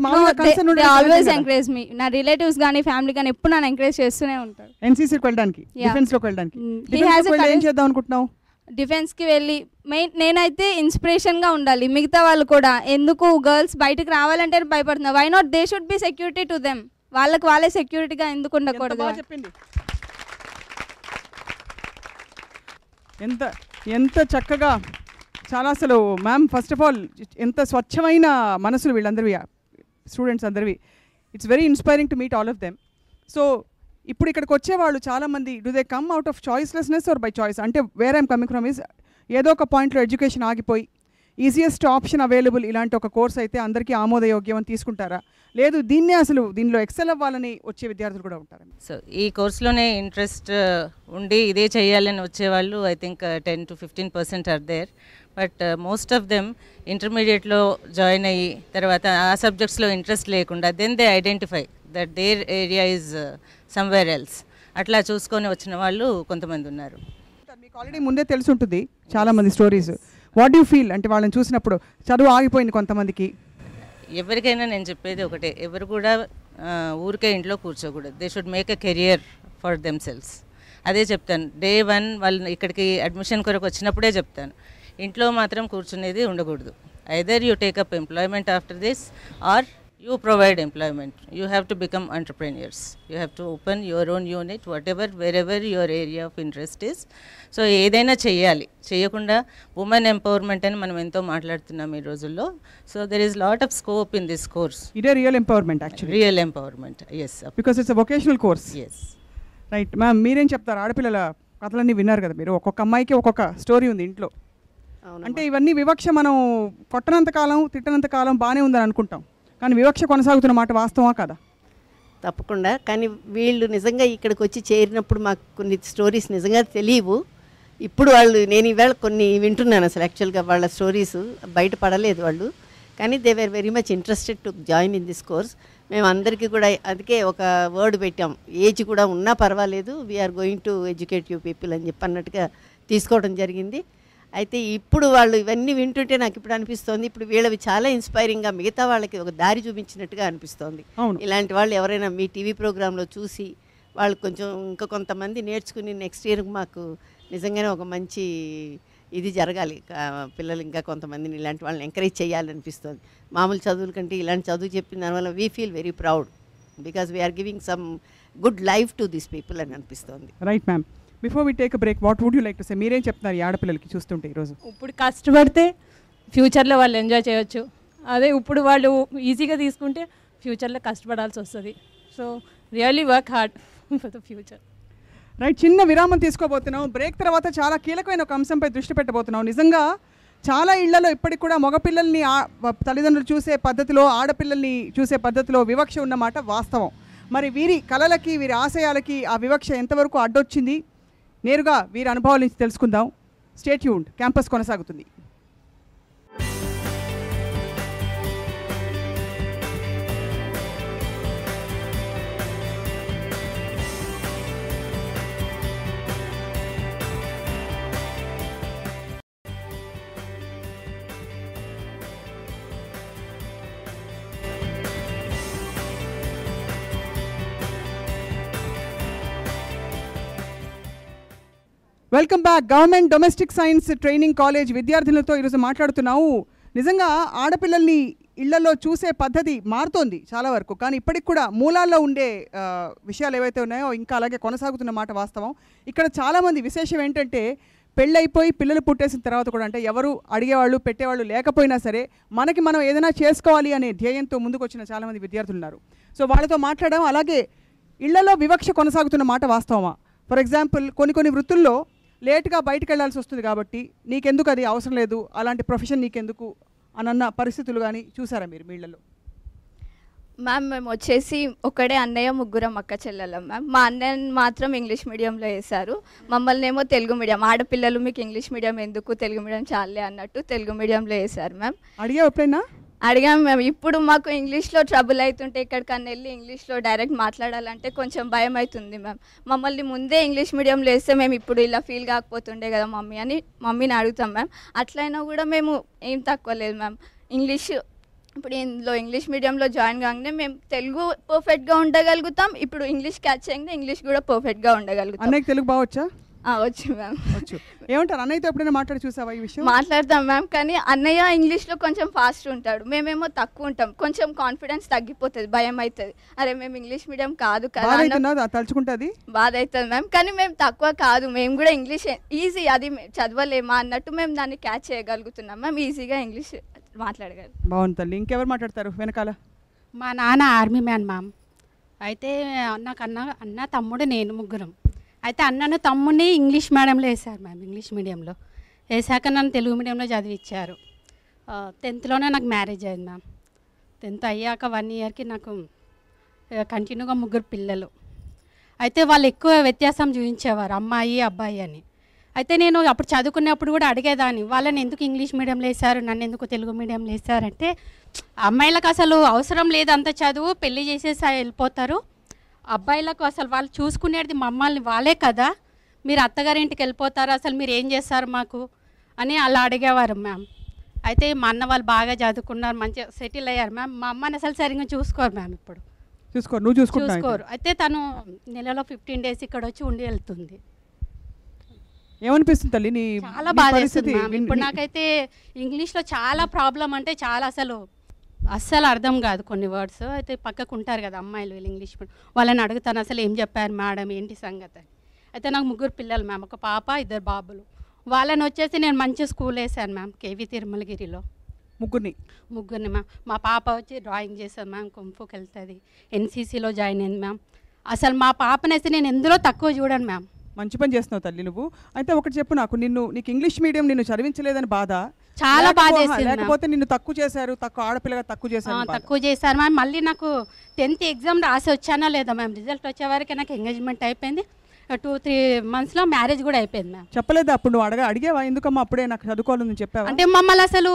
ఆల్వేస్ ఎంకరేజ్ మీ. నా రిలేటివ్స్ కానీ ఫ్యామిలీ కానీ ఎప్పుడు నన్ను ఎంకరేజ్ చేస్తూనే ఉంటారు ఎన్సీసీకి వెళ్ళడానికి, డిఫెన్స్లోకి వెళ్ళడానికి. ఏం చేద్దాం అనుకుంటున్నావు? డిఫెన్స్కి వెళ్ళి నేనైతే ఇన్స్పిరేషన్గా ఉండాలి. మిగతా వాళ్ళు కూడా ఎందుకు గర్ల్స్ బయటకు రావాలంటే భయపడుతున్నారు. Why not they should be security to them. వాళ్ళకి వాళ్ళే సెక్యూరిటీగా ఎందుకు ఉండకూడదు? చెప్పింది ఎంత చక్కగా, చాలా అసలు మ్యామ్ ఫస్ట్ ఆఫ్ ఆల్ ఎంత స్వచ్ఛమైన మనసులు వీళ్ళందరివి, స్టూడెంట్స్ అందరివి. It's very inspiring to meet all of them. So ఇప్పుడు ఇక్కడికి వచ్చేవాళ్ళు చాలామంది do they come out of choicelessness or by choice? అంటే where I'm coming from is ఏదో ఒక పాయింట్లో ఎడ్యుకేషన్ ఆగిపోయి ఈజియెస్ట్ ఆప్షన్ అవైలబుల్ ఇలాంటి ఒక కోర్స్ అయితే అందరికీ ఆమోదయోగ్యం అని తీసుకుంటారా, లేదు దీన్నే అసలు దీనిలో ఎక్సెల్ అవ్వాలని వచ్చే విద్యార్థులు కూడా ఉంటారు? సో ఈ కోర్స్లోనే ఇంట్రెస్ట్ ఉండి ఇదే చేయాలని వచ్చేవాళ్ళు I think 10 to 15% are there. But most of them ఇంటర్మీడియట్లో జాయిన్ అయ్యి తర్వాత ఆ సబ్జెక్ట్స్లో ఇంట్రెస్ట్ లేకుండా then they identify that their area is somewhere else. అట్లా చూసుకొని వచ్చిన వాళ్ళు కొంతమంది ఉన్నారు. మీకు ఆల్రెడీ ముందే తెలిసి ఉంటుంది చాలామంది స్టోరీస్. వాట్ యూ ఫీల్ అంటే వాళ్ళని చూసినప్పుడు? చదువు ఆగిపోయింది కొంతమందికి. ఎవరికైనా నేను చెప్పేది ఒకటే, ఎవరు కూడా ఊరికే ఇంట్లో కూర్చోకూడదు. They should make a career for themselves. అదే చెప్తాను. డే 1 వాళ్ళు ఇక్కడికి అడ్మిషన్ కొరకు వచ్చినప్పుడే చెప్తాను, ఇంట్లో మాత్రం కూర్చునేది ఉండకూడదు. Either you take up employment after this or you provide employment. You have to become entrepreneurs. You have to open your own unit, wherever your area of interest is. So ఏదైనా చేయాలి, చేయకుండా ఉమెన్ ఎంపవర్మెంట్ అని మనం ఎంతో మాట్లాడుతున్నాం ఈ రోజుల్లో. So there is lot of scope in this course. ఇదే real empowerment actually. Real empowerment, yes, because it's a vocational course. Yes, right. Ma'am మీరేం చెప్తారు? ఆడపిల్లల కథలన్నీ విన్నారు కదా మీరు, ఒక్కొక్క అమ్మాయికి ఒక్కొక్క స్టోరీ ఉంది ఇంట్లో. అంటే ఇవన్నీ వివక్ష మనం కొట్టనంత కాలం తిట్టనంత కాలం బాగానే ఉందని అనుకుంటాం, కానీ వివక్ష కొనసాగుతున్న మాట వాస్తవా కదా? తప్పకుండా. కానీ వీళ్ళు నిజంగా ఇక్కడికి వచ్చి చేరినప్పుడు మాకు కొన్ని స్టోరీస్ నిజంగా తెలియవు. ఇప్పుడు నేను ఈవేళ కొన్ని వింటున్నాను. అసలు యాక్చువల్గా వాళ్ళ స్టోరీస్ బయటపడలేదు వాళ్ళు, కానీ they were very much interested to join in this course. మేము అందరికీ కూడా అందుకే ఒక వర్డ్ పెట్టాం, ఏజ్ కూడా ఉన్నా పర్వాలేదు, we are going to educate you people అని చెప్పి అన్నట్టుగా తీసుకోవడం జరిగింది. అయితే ఇప్పుడు వాళ్ళు ఇవన్నీ వింటుంటే నాకు ఇప్పుడు అనిపిస్తోంది, ఇప్పుడు వీళ్ళవి చాలా ఇన్స్పైరింగ్గా మిగతా వాళ్ళకి ఒక దారి చూపించినట్టుగా అనిపిస్తోంది. ఇలాంటి వాళ్ళు ఎవరైనా మీ టీవీ ప్రోగ్రాంలో చూసి వాళ్ళు కొంచెం ఇంకా కొంతమంది నేర్చుకుని నెక్స్ట్ ఇయర్ మాకు నిజంగానే ఒక మంచి ఇది జరగాలి. పిల్లలు ఇంకా కొంతమందిని ఇలాంటి వాళ్ళని ఎంకరేజ్ చేయాలనిపిస్తుంది. మామూలు చదువుల కంటే ఇలాంటి చదువు చెప్పిన దానివల్ల we feel very proud because we are giving some good life to this people అని అనిపిస్తుంది. Right ma'am. Before we take a break, what would you like to say? మీరేం చెప్తున్నారు ఈ ఆడపిల్లలకి చూస్తుంటే ఈరోజు? ఇప్పుడు కష్టపడితే ఫ్యూచర్లో వాళ్ళు ఎంజాయ్ చేయొచ్చు. అదే ఇప్పుడు వాళ్ళు ఈజీగా తీసుకుంటే ఫ్యూచర్లో కష్టపడాల్సి వస్తుంది. So really work hard for the future. Right. చిన్న విరామం తీసుకోబోతున్నాం. బ్రేక్ తర్వాత చాలా కీలకమైన ఒక అంశంపై దృష్టి పెట్టబోతున్నాం. నిజంగా చాలా ఇళ్లలో ఇప్పటికి కూడా మగపిల్లల్ని తల్లిదండ్రులు చూసే పద్ధతిలో, ఆడపిల్లల్ని చూసే పద్ధతిలో వివక్ష ఉన్నమాట వాస్తవం. మరి వీరి కళలకి, వీరి ఆశయాలకి ఆ వివక్ష ఎంతవరకు అడ్డొచ్చింది, నేరుగా వీరి అనుభవాల నుంచి తెలుసుకుందాం. స్టే ట్యూన్డ్, క్యాంపస్ కొనసాగుతుంది. Welcome back. Government domestic science training college విద్యార్థులతో ఈరోజు మాట్లాడుతున్నాము. నిజంగా ఆడపిల్లల్ని ఇళ్లలో చూసే పద్ధతి మారుతోంది చాలా వరకు, కానీ ఇప్పటికి కూడా మూలాల్లో ఉండే విషయాలు ఏవైతే ఉన్నాయో ఇంకా అలాగే కొనసాగుతున్న మాట వాస్తవం. ఇక్కడ చాలామంది విశేషం ఏంటంటే పెళ్ళైపోయి పిల్లలు పుట్టేసిన తర్వాత కూడా, అంటే ఎవరు అడిగేవాళ్ళు పెట్టేవాళ్ళు లేకపోయినా సరే మనకి మనం ఏదైనా చేసుకోవాలి అనే ధ్యేయంతో ముందుకు వచ్చిన చాలామంది విద్యార్థులు ఉన్నారు. సో వాళ్ళతో మాట్లాడడం, అలాగే ఇళ్లలో వివక్ష కొనసాగుతున్న మాట వాస్తవమా? ఫర్ ఎగ్జాంపుల్ కొన్ని వృత్తుల్లో లేట్గా బయటకు వెళ్ళాల్సి వస్తుంది కాబట్టి నీకెందుకు అది అవసరం లేదు, అలాంటి ప్రొఫెషన్ నీకెందుకు అన్న పరిస్థితులు కానీ చూసారా మీరు మీ ఇళ్లలో? మ్యామ్ మేము వచ్చేసి ఒకడే అన్నయ్య, ముగ్గురం అక్క చెల్లెలం మ్యామ్. మా అన్నయ్య మాత్రం ఇంగ్లీష్ మీడియంలో వేశారు, మమ్మల్ని ఏమో తెలుగు మీడియం. ఆడపిల్లలు మీకు ఇంగ్లీష్ మీడియం ఎందుకు, తెలుగు మీడియం చాలే అన్నట్టు తెలుగు మీడియంలో వేశారు మ్యామ్. అడిగా ఎప్పుడైనా? అడిగాం మ్యామ్. ఇప్పుడు మాకు ఇంగ్లీష్లో ట్రబుల్ అవుతుంటే ఎక్కడికన్నా వెళ్ళి ఇంగ్లీష్లో డైరెక్ట్ మాట్లాడాలంటే కొంచెం భయం అవుతుంది మ్యామ్. మమ్మల్ని ముందే ఇంగ్లీష్ మీడియంలో వేస్తే మేము ఇప్పుడు ఇలా ఫీల్ కాకపోతుండే కదా మమ్మీ అని మమ్మీని అడుగుతాం మ్యామ్. అట్లయినా కూడా మేము ఏం తక్కువ లేదు మ్యామ్. ఇంగ్లీష్ ఇప్పుడు ఇందులో ఇంగ్లీష్ మీడియంలో జాయిన్ కాగానే మేము తెలుగు పర్ఫెక్ట్గా ఉండగలుగుతాం, ఇప్పుడు ఇంగ్లీష్ క్యాచ్ చేయగానే ఇంగ్లీష్ కూడా పర్ఫెక్ట్గా ఉండగలుగుతాం. అన్నయ్యకి తెలుగు బాగొచ్చా? వచ్చు మ్యామ్. వచ్చు. ఏమంటారు, అన్నయ్యతో ఎప్పుడైనా మాట్లాడి చూసావా ఈ విషయం? మాట్లాడతాం మ్యామ్, కానీ అన్నయ్య ఇంగ్లీష్లో కొంచెం ఫాస్ట్ ఉంటాడు, మేమేమో తక్కువ ఉంటాం. కొంచెం కాన్ఫిడెన్స్ తగ్గిపోతుంది, భయం అవుతుంది. అరే మేము ఇంగ్లీష్ మీడియం కాదు కదా తలుచుకుంటుంది, బాధ అవుతుంది మ్యామ్. కానీ మేము తక్కువ కాదు, మేము కూడా ఇంగ్లీష్ ఈజీ, అది చదవలేమా అన్నట్టు మేము దాన్ని క్యాచ్ చేయగలుగుతున్నాం మ్యామ్. ఈజీగా ఇంగ్లీష్ మాట్లాడగలం. బాగుంది తల్లి. ఇంకెవరు మాట్లాడతారు వెనకాల? మా నాన్న ఆర్మీ మ్యాన్ మ్యామ్. అయితే నాకు అన్న తమ్ముడు నేను ముగ్గురం. అయితే అన్నను తమ్ముడిని ఇంగ్లీష్ మీడియంలో వేశారు మ్యామ్. ఇంగ్లీష్ మీడియంలో వేసాక నన్ను తెలుగు మీడియంలో చదివించారు. 10th నాకు మ్యారేజ్ అయింది మ్యామ్. 10th అయ్యాక 1 yearకి నాకు కంటిన్యూగా 3 పిల్లలు. అయితే వాళ్ళు ఎక్కువ వ్యత్యాసం చూపించేవారు, అమ్మాయి అబ్బాయి అని. అయితే నేను అప్పుడు చదువుకునేప్పుడు కూడా అడిగేదాన్ని, వాళ్ళని ఎందుకు ఇంగ్లీష్ మీడియంలో వేశారు, నన్ను ఎందుకు తెలుగు మీడియంలో వేశారంటే, అమ్మాయిలకు అసలు అవసరం లేదు అంత చదువు, పెళ్లి చేసేసి వెళ్ళిపోతారు. అబ్బాయిలకు అసలు వాళ్ళు చూసుకునేది మమ్మల్ని వాళ్ళే కదా, మీరు అత్తగారింటికి వెళ్ళిపోతారు, అసలు మీరు ఏం చేస్తారు మాకు అని అలా అడిగేవారు మ్యామ్. అయితే మా అన్న వాళ్ళు బాగా చదువుకున్నారు, మంచిగా సెటిల్ అయ్యారు మ్యామ్. మా అమ్మని అసలు సరిగ్గా చూసుకోరు మ్యామ్. ఇప్పుడు చూసుకోరు. అయితే తను నెలలో 15 days ఇక్కడ వచ్చి ఉండి వెళ్తుంది. ఏమనిపిస్తుంది తల్లి? చాలా బాధ వేస్తుంది మ్యామ్. ఇప్పుడు నాకైతే ఇంగ్లీష్లో చాలా ప్రాబ్లం, అంటే చాలా అస్సలు అర్థం కాదు కొన్ని వర్డ్స్. అయితే పక్కకు ఉంటారు కదా అమ్మాయిలు, వీళ్ళు ఇంగ్లీష్ వాళ్ళని అడుగుతాను, అసలు ఏం చెప్పారు మేడం, ఏంటి సంగతి. అయితే నాకు 3 పిల్లలు మ్యామ్, ఒక పాప 2 బాబులు. వాళ్ళని వచ్చేసి నేను మంచి స్కూల్ వేసాను మ్యామ్, కేవీ తిరుమలగిరిలో. ముగ్గురిని మ్యామ్. మా పాప వచ్చి డ్రాయింగ్ చేస్తుంది మ్యామ్, కుంఫుకి వెళ్తుంది, ఎన్సీసీలో జాయిన్ అయింది మ్యామ్. అసలు మా పాపనైతే నేను ఎందులో తక్కువ చూడను మ్యామ్. మంచి పని చేస్తున్నావు తల్లి నువ్వు. అయితే ఒకటి చెప్పు నాకు, నీకు ఇంగ్లీష్ మీడియం నిన్ను చదివించలేదని బాధ, చాలా బాధ, లేకపోతే నిన్ను తక్కువ చేశారు, ఆడపిల్లగా తక్కువ చేశారు మ్యామ్. మళ్ళీ నాకు 10th ఎగ్జామ్ రాసి వచ్చానా లేదా మ్యామ్, రిజల్ట్ వచ్చే వరకు నాకు ఎంగేజ్మెంట్ అయిపోయింది, 2-3 monthsలో మ్యారేజ్ కూడా అయిపోయింది మ్యామ్. చెప్పలేదు అప్పుడు నువ్వు అడిగేవా, ఎందుకమ్మా అప్పుడే నాకు చదువుకోవాలని చెప్పావా? అంటే మమ్మల్ని అసలు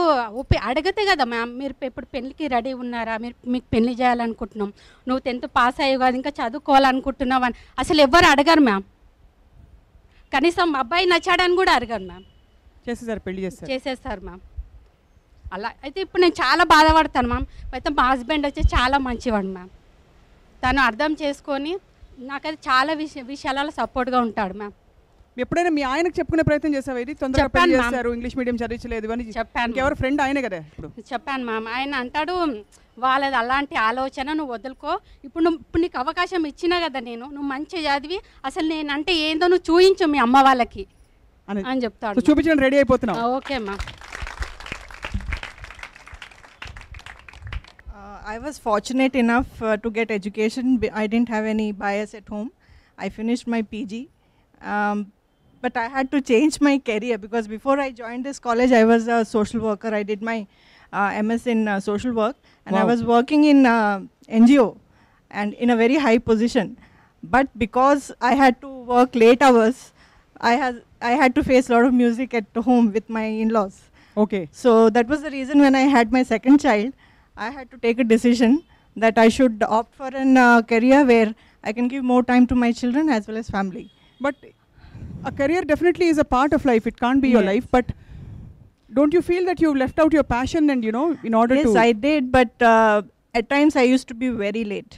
అడిగితే కదా మ్యామ్, మీరు ఇప్పుడు పెళ్ళికి రెడీ ఉన్నారా, మీకు పెళ్లి చేయాలనుకుంటున్నాం, నువ్వు 10th పాస్ అయ్యావు కాదు ఇంకా చదువుకోవాలనుకుంటున్నావు అని అసలు ఎవ్వరు అడగరు మ్యామ్. కనీసం అబ్బాయి నచ్చాడని కూడా అడగరు మ్యామ్. చేసేస్తారు మ్యామ్. అలా అయితే ఇప్పుడు నేను చాలా బాధపడతాను మ్యామ్. అయితే మా హస్బెండ్ వచ్చి చాలా మంచివాడు మ్యామ్, తను అర్థం చేసుకొని నాకైతే చాలా విషయాలలో సపోర్ట్గా ఉంటాడు మ్యామ్. ఎప్పుడైనా మీ ఆయనకు చెప్పుకునే ప్రయత్నం చేసావా, ఇది తొందరగా పెళ్లి చేశారు, ఇంగ్లీష్ మీడియం చదివించలేదు అని? చెప్పాను. ఎవరు ఫ్రెండ్ ఆయనే కదా? చెప్పాను మ్యామ్. ఆయన అంటాడు, వాళ్ళది అలాంటి ఆలోచన, నువ్వు వదులుకో, ఇప్పుడు నీకు అవకాశం ఇచ్చినా కదా నేను, నువ్వు మంచిగా చదివి అసలు నేనంటే ఏందో నువ్వు చూయించు మీ అమ్మ వాళ్ళకి అని చెప్తాడు. చూపించడానికి రెడీ అయిపోతున్నావు? Okay ma'am. I was fortunate enough to get education. I didn't have any bias at home. I finished my PG. But I had to change my career because before I joined this college, I was a social worker. I did my MS in social work, and I was working in NGO and in a very high position. But because I had to work late hours, I had to face a lot of music at home with my in-laws. Okay. So that was the reason when I had my second child, I had to take a decision that I should opt for a career where I can give more time to my children as well as family. But a career definitely is a part of life. It can't be your life. But don't you feel that you've left out your passion and, in order to... Yes, I did. But at times I used to be very late.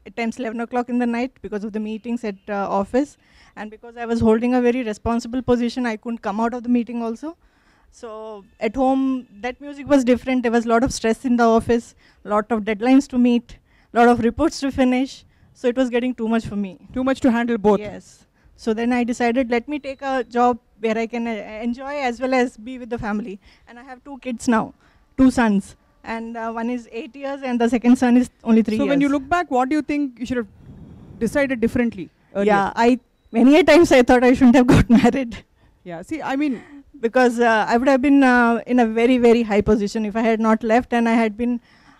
At times 11 o'clock in the night because of the meetings at office. And because I was holding a very responsible position, I couldn't come out of the meeting also. So at home, that music was different. There was a lot of stress in the office, a lot of deadlines to meet, a lot of reports to finish. So it was getting too much for me. Too much to handle both. Yes. So then I decided, let me take a job where I can enjoy as well as be with the family. And I have 2 kids now, 2 sons. And one is 8 years and the second son is only 3 years. So when you look back, what do you think you should have decided differently earlier? Yeah, many a times I thought I shouldn't have got married. Yeah, see, I mean, because I would have been in a very, very high position if I had not left, and I had been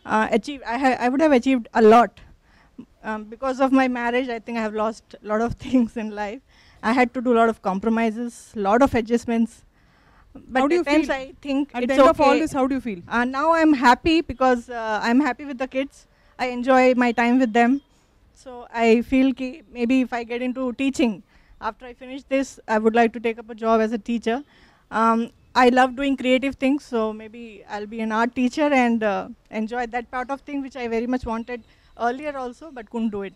I would have achieved a lot. Because of my marriage, I think I have lost a lot of things in life. I had to do a lot of compromises, a lot of adjustments. But how do you at times feel? I think At it's the end of all okay. this, how do you feel? Now I'm happy because I'm happy with the kids. I enjoy my time with them. So I feel ki maybe if I get into teaching, after I finish this, I would like to take up a job as a teacher. I love doing creative things, so maybe I'll be an art teacher and enjoy that part of thing which I very much wanted earlier also, but couldn't do it.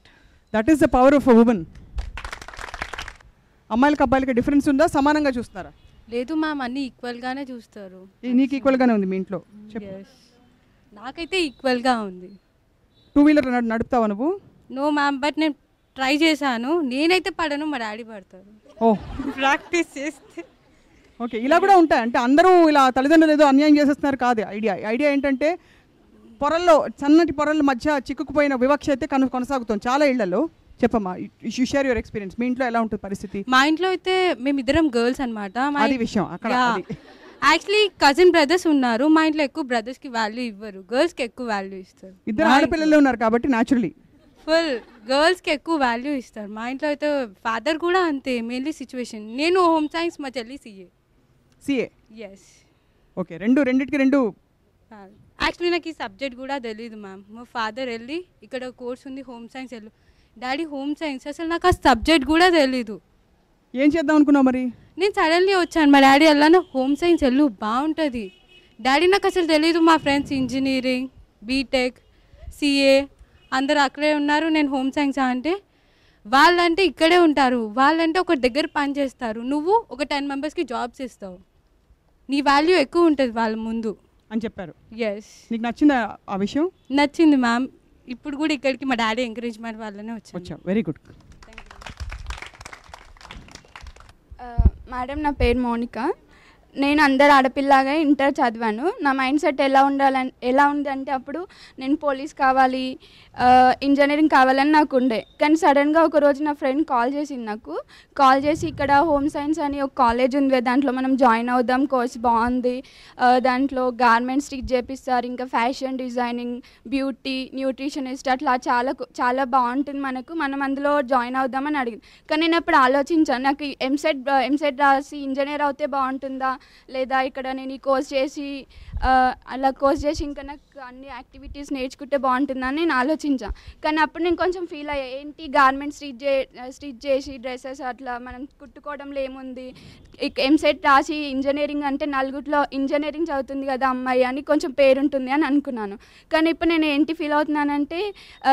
That is the power of a woman. అమ్మాయిలకి అబ్బాయిలకి difference ఉందా, సమానంగా చూస్తున్నారా? లేదు ma'am, అన్నీ ఈక్వల్గానే చూస్తారు. నీకు ఈక్వల్గానే ఉంది మీ ఇంట్లో? నాకైతే ఈక్వల్గా ఉంది. 2 వీలర్ నడుపుతావా నువ్వు? నో మ్యామ్, బట్ నేను ట్రై చేశాను. నేనైతే పడను, మా డాడీ పడతారు. ఓ, ప్రాక్టీస్ చేస్తే. ఓకే, ఇలా కూడా ఉంటాయి. అంటే అందరూ ఇలా తల్లిదండ్రులు ఏదో అన్యాయం చేసేస్తున్నారు కాదు. ఐడియా ఏంటంటే పొరల్లో, సన్నటి పొరల మధ్య చిక్కుకుపోయిన వివక్ష అయితే కొనసాగుతుంది చాలా ఇళ్లలో. చెప్పమ్మా, యు షేర్ యువర్ ఎక్స్పీరియన్స్. మీ ఇంట్లో ఎలా ఉంటుంది పరిస్థితి? మా ఇంట్లో అయితే మేమిద్దరం గర్ల్స్ అనమాట. అది విషయం అక్కడ. యాక్చువల్లీ కజిన్ బ్రదర్స్ ఉన్నారు. మా ఇంట్లో ఎక్కువ బ్రదర్స్కి వాల్యూ ఇవ్వరు, గర్ల్స్కి ఎక్కువ వాల్యూ ఇస్తారు. ఇద్దరు ఆడపిల్లలు ఉన్నారు కాబట్టి న్యాచురలీ ఫుల్ గర్ల్స్కి ఎక్కువ వాల్యూ ఇస్తారు. మా ఇంట్లో అయితే ఫాదర్ కూడా అంతే. మెయిన్లీ సిచ్యువేషన్, నేను హోమ్ సైన్స్, మా చెల్లి సిఏ. ఎస్. ఓకే, రెండింటికి రెండు. యాక్చువల్లీ నాకు ఈ సబ్జెక్ట్ కూడా తెలియదు మ్యామ్. మా ఫాదర్ వెళ్ళి ఇక్కడ కోర్స్ ఉంది హోమ్ సైన్స్ వెళ్ళు, డాడీ హోమ్ సైన్స్, అసలు నాకు ఆ సబ్జెక్ట్ కూడా తెలీదు. ఏం చేద్దాం అనుకున్నావు మరి? నేను సడన్లీ వచ్చాను, మా డాడీ వెళ్ళాను హోమ్ సైన్స్ వెళ్ళు బాగుంటుంది. డాడీ నాకు అసలు తెలీదు. మా ఫ్రెండ్స్ ఇంజనీరింగ్, బీటెక్, సిఏ అందరు అక్కడే ఉన్నారు. నేను హోమ్ సైన్స్ అంటే వాళ్ళంటే ఇక్కడే ఉంటారు, వాళ్ళంటే ఒక దగ్గర పని చేస్తారు, నువ్వు ఒక 10 మెంబర్స్కి జాబ్స్ ఇస్తావు, నీ వాల్యూ ఎక్కువ ఉంటుంది వాళ్ళ ముందు అని చెప్పారు. ఎస్. నీకు నచ్చిందా ఆ విషయం? నచ్చింది మ్యామ్. ఇప్పుడు కూడా ఇక్కడికి మా డాడీ ఎంకరేజ్మెంట్ వల్లనే వచ్చాను. Very good. మేడం, నా పేరు మౌనిక. నేను అందరు ఆడపిల్లగా ఇంటర్ చదివాను. నా మైండ్ సెట్ ఎలా ఉందంటే అప్పుడు నేను పోలీస్ కావాలి, ఇంజనీరింగ్ కావాలని నాకు ఉండే. కానీ సడన్గా ఒకరోజు నా ఫ్రెండ్ కాల్ చేసింది నాకు. కాల్ చేసి ఇక్కడ హోమ్ సైన్స్ అని ఒక కాలేజ్ ఉంది, దాంట్లో మనం జాయిన్ అవుదాం, కోర్స్ బాగుంది, దాంట్లో గార్మెంట్స్ స్టిచ్ చేపిస్తారు, ఇంకా ఫ్యాషన్ డిజైనింగ్, బ్యూటీ, న్యూట్రిషనిస్ట్, అట్లా చాలా బాగుంటుంది మనం అందులో జాయిన్ అవుదామని అడిగింది. కానీ నేను అప్పుడు ఆలోచించాను, నాకు ఎంసెట్ రాసి ఇంజనీర్ అవుతే బాగుంటుందా, లేదా ఇక్కడ నేను ఈ కోర్స్ చేసి ఇంకా నాకు అన్ని యాక్టివిటీస్ నేర్చుకుంటే బాగుంటుందని నేను ఆలోచించాను. కానీ అప్పుడు నేను కొంచెం ఫీల్ అయ్యా, ఏంటి గార్మెంట్స్ స్టిచ్ చేసి డ్రెస్సెస్ అట్లా మనం కుట్టుకోవడంలో ఏముంది, ఎంసెట్ రాసి ఇంజనీరింగ్ అంటే నలుగురిలో ఇంజనీరింగ్ చదువుతుంది కదా అమ్మాయి అని కొంచెం పేరుంటుంది అని అనుకున్నాను. కానీ ఇప్పుడు నేను ఏంటి ఫీల్ అవుతున్నానంటే,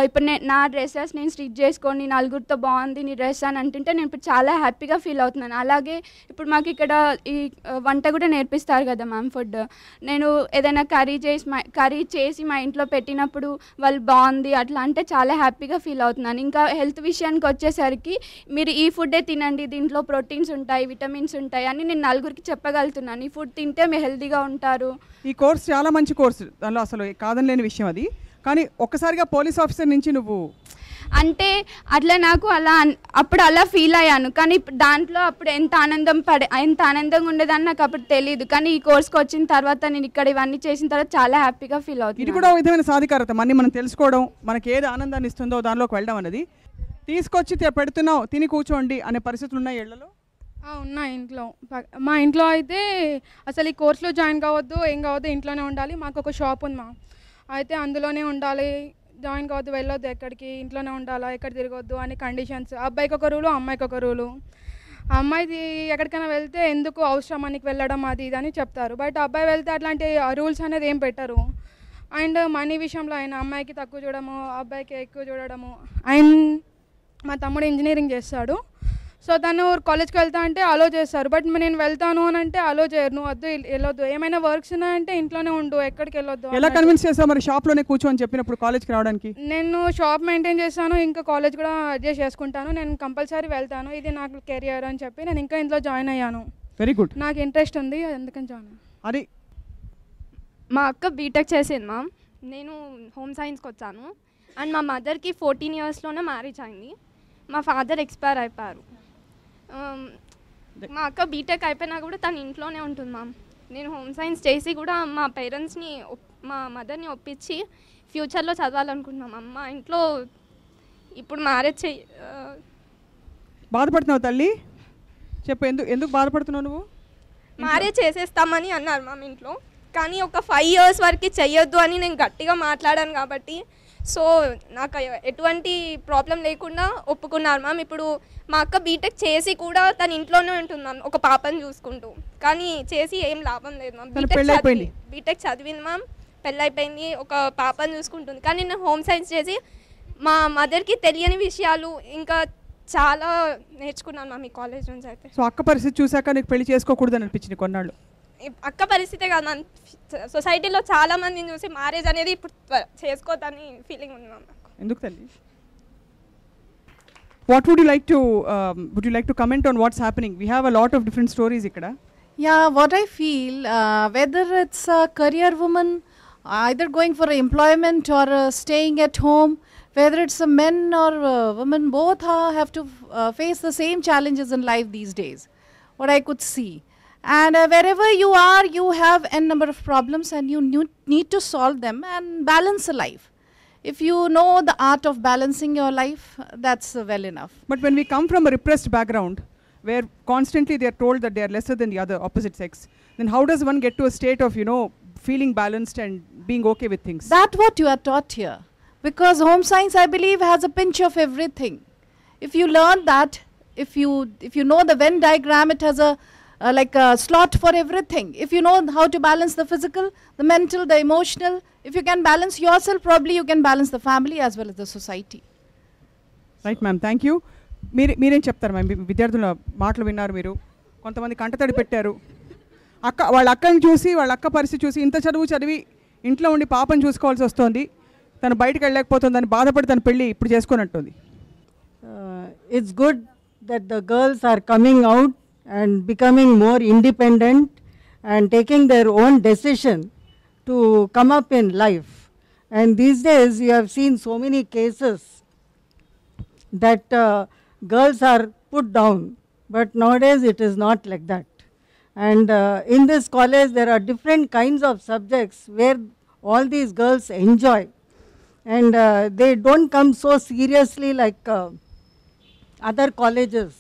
ఇప్పుడు నా డ్రెస్సెస్ నేను స్టిచ్ చేసుకొని నలుగురితో బాగుంది నీ డ్రెస్ అని అంటుంటే నేను ఇప్పుడు చాలా హ్యాపీగా ఫీల్ అవుతున్నాను. అలాగే ఇప్పుడు మాకు ఇక్కడ ఈ వంట కూడా నేర్పిస్తారు కదా మ్యామ్, ఫుడ్. నేను ఏదైనా కర్రీ చేసి మా ఇంట్లో పెట్టినప్పుడు వాళ్ళు బాగుంది అట్లా అంటే చాలా హ్యాపీగా ఫీల్ అవుతున్నాను. ఇంకా హెల్త్ విషయానికి వచ్చేసరికి మీరు ఈ ఫుడ్డే తినండి, దీంట్లో ప్రోటీన్స్ ఉంటాయి, విటమిన్స్ ఉంటాయి అని నేను నలుగురికి చెప్పగలుగుతున్నాను. ఈ ఫుడ్ తింటే మీరు హెల్తీగా ఉంటారు. ఈ కోర్స్ చాలా మంచి కోర్సు, దానిలో అసలు కాదనలేని విషయం అది. కానీ ఒక్కసారిగా పోలీస్ ఆఫీసర్ నుంచి నువ్వు అంటే అట్లా నాకు అప్పుడు అలా ఫీల్ అయ్యాను. కానీ దాంట్లో అప్పుడు ఎంత ఆనందంగా ఉండేదని నాకు అప్పుడు తెలియదు. కానీ ఈ కోర్స్కి వచ్చిన తర్వాత నేను ఇక్కడ ఇవన్నీ చేసిన తర్వాత చాలా హ్యాపీగా ఫీల్ అవుతుంది. ఇది కూడా ఒక విధమైన సాధికారత, మనం తెలుసుకోవడం, మనకి ఏది ఆనందాన్ని ఇస్తుందో దానిలోకి వెళ్ళడం అనేది. తీసుకొచ్చి పెడుతున్నావు, తిని కూర్చోండి అనే పరిస్థితులు ఉన్నాయి ఇళ్లలో? ఉన్నాయి ఇంట్లో. మా ఇంట్లో అయితే అసలు ఈ కోర్సులో జాయిన్ కావద్దు, ఏం కావద్దు, ఇంట్లోనే ఉండాలి. మాకు ఒక షాప్ ఉంది అయితే అందులోనే ఉండాలి, జాయిన్ కావద్దు, వెళ్ళొద్దు ఎక్కడికి, ఇంట్లోనే ఉండాలా, ఎక్కడ తిరగొద్దు అని కండిషన్స్. అబ్బాయికి ఒక రూలు, అమ్మాయికి ఒక రూలు. అమ్మాయిది ఎక్కడికైనా వెళ్తే ఎందుకు అవసరం నీకు వెళ్ళడం అది ఇది అని చెప్తారు. బట్ అబ్బాయి వెళ్తే అట్లాంటి రూల్స్ అనేది ఏం పెట్టరు. అండ్ మనీ విషయంలో అయినా అమ్మాయికి తక్కువ చూడడము, అబ్బాయికి ఎక్కువ చూడడము. అండ్ మా తమ్ముడు ఇంజనీరింగ్ చేస్తాడు. సో తను కాలేజ్కి వెళ్తా అంటే అలో చేస్తారు, బట్ నేను వెళ్తాను అని అంటే అలో చేయరు. నువ్వు వద్దు వెళ్ళొద్దు, ఏమైనా వర్క్స్ ఉన్నాయంటే ఇంట్లోనే ఉండు, ఎక్కడికి వెళ్ళొద్దు. ఎలా కన్విన్స్ చేస్తావు మరి షాప్లోనే కూర్చోని చెప్పినప్పుడు కాలేజ్కి రావడానికి? నేను షాప్ మెయింటైన్ చేస్తాను, ఇంకా కాలేజ్ కూడా అడ్జస్ట్ చేసుకుంటాను, నేను కంపల్సరీ వెళ్తాను, ఇది నాకు కెరియర్ అని చెప్పి నేను ఇంకా ఇంట్లో జాయిన్ అయ్యాను. Very good. నాకు ఇంట్రెస్ట్ ఉంది అందుకని జాయిన్ అయ్యాను. అది మా అక్క బీటెక్ చేసింది మ్యామ్, నేను హోమ్ సైన్స్కి వచ్చాను. అండ్ మా మదర్కి 14 ఇయర్స్లోనే మ్యారేజ్ అయింది, మా ఫాదర్ ఎక్స్పైర్ అయిపోయారు. మా అక్క బీటెక్ అయిపోయినా కూడా తను ఇంట్లోనే ఉంటుంది మ్యామ్. నేను హోమ్ సైన్స్ చేసి కూడా మా పేరెంట్స్ని మా మదర్ని ఒప్పించి ఫ్యూచర్లో చదవాలనుకుంటున్నాం. మా ఇంట్లో ఇప్పుడు మ్యారేజ్ బాధపడుతున్నావు తల్లి? చెప్పు, ఎందుకు బాధపడుతున్నావు నువ్వు? మ్యారేజ్ చేసేస్తామని అన్నారు మ్యామ్ ఇంట్లో, కానీ ఒక 5 ఇయర్స్ వరకు చెయ్యొద్దు అని నేను గట్టిగా మాట్లాడాను కాబట్టి సో నాకు ఎటువంటి ప్రాబ్లం లేకుండా ఒప్పుకున్నారు మ్యామ్. ఇప్పుడు మా అక్క బీటెక్ చేసి కూడా తన ఇంట్లోనే ఉంటుంది మ్యామ్, ఒక పాపని చూసుకుంటూ. కానీ చేసి ఏం లాభం లేదు మ్యామ్. బీటెక్ చదివింది మ్యామ్, పెళ్ళైపోయింది, ఒక పాపని చూసుకుంటుంది. కానీ నేను హోమ్ సైన్స్ చేసి మా మదర్కి తెలియని విషయాలు ఇంకా చాలా నేర్చుకున్నాను మ్యామ్ ఈ కాలేజ్ నుంచి. అయితే సో అక్క పరిస్థితి చూసాక నీకు పెళ్లి చేసుకోకూడదని అనిపించింది కొన్నాళ్ళు? అక్క పరిస్థితే కాదు మ్యామ్, సొసైటీలో చాలా మందిని చూసి మ్యారేజ్ అనేది ఇప్పుడు చేసుకోవద్దని ఫీలింగ్ ఉంది మ్యామ్. ఎందుకు తల్లి? What would you like to comment on what's happening? We have a lot of different stories ikkada. Yeah, what I feel, whether it's a career woman, either going for employment or staying at home, whether it's a men or women, both have to face the same challenges in life these days, what I could see. And wherever you are, you have n number of problems and you need to solve them and balance a life. If you know the art of balancing your life, that's well enough. But when we come from a repressed background, where constantly they are told that they are lesser than the other opposite sex, then how does one get to a state of, feeling balanced and being okay with things? That's what you are taught here. Because home science, I believe, has a pinch of everything. If you learn that, if you know the Venn diagram, it has like a slot for everything. If you know how to balance the physical, the mental, the emotional, if you can balance yourself, probably you can balance the family as well as the society. Right, ma'am. Thank you. మీరేం చెప్తారు ma'am? విద్యార్థుల మాటలు విన్నారు మీరు, కొంతమంది కంటతడి పెట్టారు. వాళ్ళ అక్కని చూసి, వాళ్ళ అక్క పరిస్థితి చూసి ఇంత చదువు చదివి ఇంట్లో ఉండి పాపని చూసుకోవాల్సి వస్తుంది, తను బయటకు వెళ్ళలేకపోతుందని బాధపడి తన పెళ్ళి ఇప్పుడు చేసుకున్నట్టుంది. It's good that the girls are coming out and becoming more independent and taking their own decision to come up in life. And these days you have seen so many cases that girls are put down, but nowadays it is not like that. And in this college there are different kinds of subjects where all these girls enjoy, and they don't come so seriously like other colleges.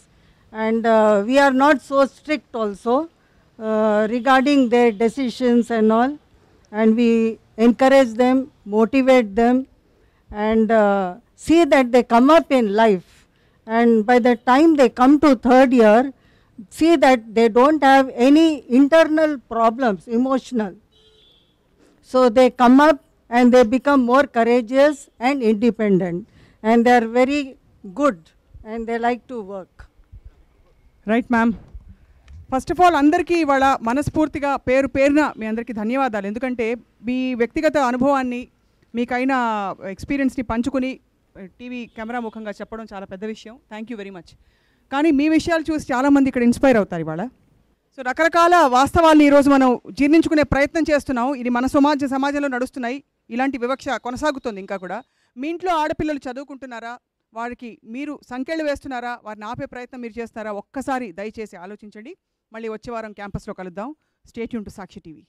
And we are not so strict also regarding their decisions and all, and we encourage them, motivate them, and see that they come up in life, and by the time they come to 3rd year, see that they don't have any internal problems, emotional. So they come up and they become more courageous and independent, and they are very good and they like to work. Right ma'am. First of all అందరికీ ఇవాళ మనస్ఫూర్తిగా పేరున మీ అందరికీ ధన్యవాదాలు. ఎందుకంటే మీ వ్యక్తిగత అనుభవాన్ని, మీకైన ఎక్స్పీరియన్స్ని పంచుకుని టీవీ కెమెరా ముఖంగా చెప్పడం చాలా పెద్ద విషయం. Thank you very much. కానీ మీ విషయాలు చూసి చాలామంది ఇక్కడ ఇన్స్పైర్ అవుతారు ఇవాళ. సో రకరకాల వాస్తవాలను ఈరోజు మనం జీర్ణించుకునే ప్రయత్నం చేస్తున్నాం. ఇది మన సమాజంలో నడుస్తున్నాయి. ఇలాంటి వివక్ష కొనసాగుతుంది ఇంకా కూడా. మీ ఇంట్లో ఆడపిల్లలు చదువుకుంటున్నారా? వారికి మీరు సంకెళ్ళు వేస్తున్నారా? వారిని ఆపే ప్రయత్నం మీరు చేస్తారా? ఒక్కసారి దయచేసి ఆలోచించండి. మళ్ళీ వచ్చే వారం క్యాంపస్లో కలుద్దాం. Stay tune to Sakshi TV.